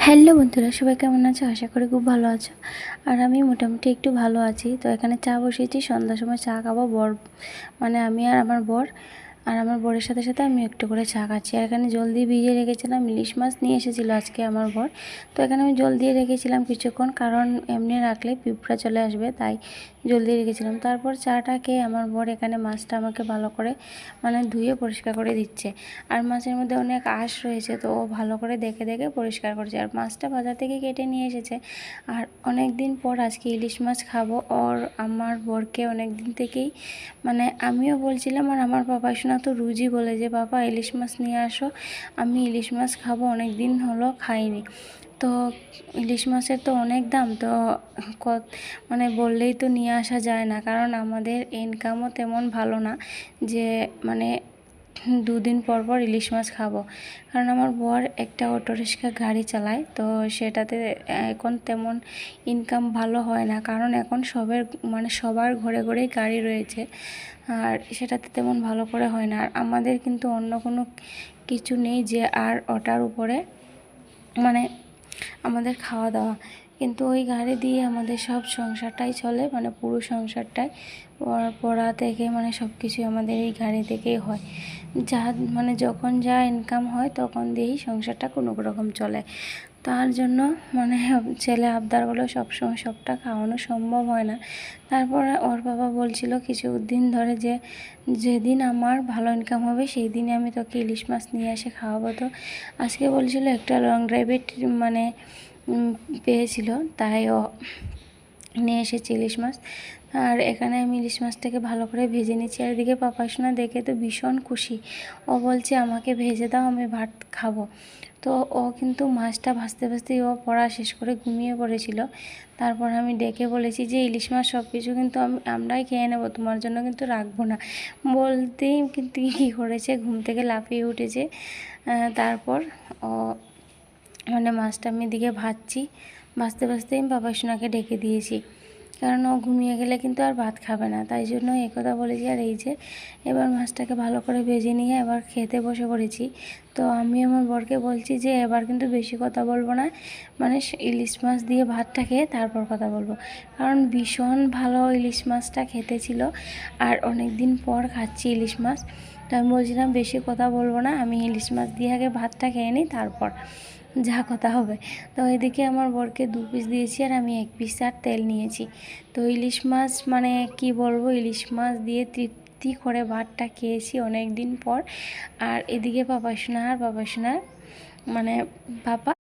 Hello বন্ধুরা, সবাই কেমন আছো? আশা করি খুব ভালো আছো। আর আমি মোটামুটি একটু ভালো আছি। তো এখানে চা বসিয়েছি, সন্ধ্যার সময় চা খাবো। মানে আমি আর আমার বর, আর আমার বরের সাথে সাথে আমি একটু করে চা খাচ্ছি। আর এখানে জল দিয়ে ভিজিয়ে রেখেছিলাম, ইলিশ মাছ নিয়ে এসেছিলো আজকে আমার বর। তো এখানে আমি জল দিয়ে রেখেছিলাম কিছুক্ষণ, কারণ এমনি রাখলে পিঁপড়া চলে আসবে, তাই জল দিয়ে রেখেছিলাম। তারপর চাটা খেয়ে আমার বর এখানে মাছটা আমাকে ভালো করে মানে ধুয়ে পরিষ্কার করে দিচ্ছে। আর মাছের মধ্যে অনেক আঁশ রয়েছে, তো ও ভালো করে দেখে দেখে পরিষ্কার করছে। আর মাছটা বাজার থেকে কেটে নিয়ে এসেছে। আর অনেক দিন পর আজকে ইলিশ মাছ খাবো। আমার বরকে অনেক দিন থেকেই মানে আমিও বলছিলাম, আর আমার বাবা শোনা তো রুজি বলে যে বাবা ইলিশ মাছ নিয়ে আসো, আমি ইলিশ মাছ খাবো, অনেক দিন হলো খাইনি। তো ইলিশ মাছের তো অনেক দাম, তো মানে বললেই তো নিয়ে আসা যায় না, কারণ আমাদের ইনকামও তেমন ভালো না যে মানে দুদিন পর পর ইলিশ মাছ খাবো। কারণ আমার বর একটা অটোরিক্সা গাড়ি চালায়, তো সেটাতে এখন তেমন ইনকাম ভালো হয় না, কারণ এখন সবার ঘরে ঘরেই গাড়ি রয়েছে, আর সেটাতে তেমন ভালো করে হয় না। আর আমাদের কিন্তু অন্য কোনো কিছু নেই যে আর ওটার উপরে মানে আমাদের খাওয়া দাওয়া, কিন্তু ওই গাড়ি দিয়ে আমাদের সব সংসারটাই চলে, মানে পুরো সংসারটাই পড়া থেকে মানে সব কিছুই আমাদের এই গাড়ি থেকেই হয়। যা মানে যখন যা ইনকাম হয় তখন দিয়েই সংসারটা কোনো রকম চলে। তার জন্য মানে ছেলে আবদার হলেও সবসময় সবটা খাওয়ানো সম্ভব হয় না। তারপরে ওর বাবা বলছিল কিছুদিন ধরে যে যেদিন আমার ভালো ইনকাম হবে সেই দিনে আমি তোকে ইলিশ মাছ নিয়ে এসে খাওয়াবো। তো আজকে বলছিল একটা লং ড্রাইভে মানে পেয়েছিল, তাই ও নিয়ে এসেছে ইলিশ মাছ। আর এখানে আমি ইলিশ মাছটাকে ভালো করে ভেজে নিচ্ছি। আর এদিকে পাপাসোনা দেখে তো ভীষণ খুশি, ও বলছে আমাকে ভেজে দাও, আমি ভাত খাবো। তো ও কিন্তু মাছটা ভাজতে ভাজতেই ও পড়া শেষ করে ঘুমিয়ে পড়েছিল। তারপর আমি ডেকে বলেছি যে ইলিশ মাছ সব কিছু কিন্তু আমরাই খেয়ে নেবো, তোমার জন্য কিন্তু রাখবো না। বলতেই কিন্তু কী করেছে, ঘুম থেকে লাফিয়ে উঠেছে। তারপর ও মানে মাছটা আমি এদিকে ভাজতে ভাজতেই আমি পাপাসোনাকে ডেকে দিয়েছি, কারণ ও ঘুমিয়ে গেলে কিন্তু আর ভাত খাবে না, তাই জন্য একথা বলেছি। আর এই যে এবার মাছটাকে ভালো করে ভেজে নিয়ে এবার খেতে বসে পড়েছি। তো আমি আমার বরকে বলছি যে এবার কিন্তু বেশি কথা বলবো না, মানে ইলিশ মাছ দিয়ে ভাতটা খেয়ে তারপর কথা বলবো, কারণ ভীষণ ভালো ইলিশ মাছটা খেতে ছিল। আর অনেক দিন পর খাচ্ছি ইলিশ মাছ, তো আমি বলছিলাম বেশি কথা বলবো না, আমি ইলিশ মাছ দিয়ে আগে ভাতটা খেয়ে নিই, তারপর যা কথা হবে। তো এদিকে আমার বরকে 2 পিস দিয়েছি, আর আমি 1 পিস আর তেল নিয়েছি। তো ইলিশ মাছ মানে কি বলবো, ইলিশ মাছ দিয়ে তৃপ্তি করে ভাতটা খেয়েছি অনেক দিন পর। আর এদিকে পাপাসোনার মানে পাপা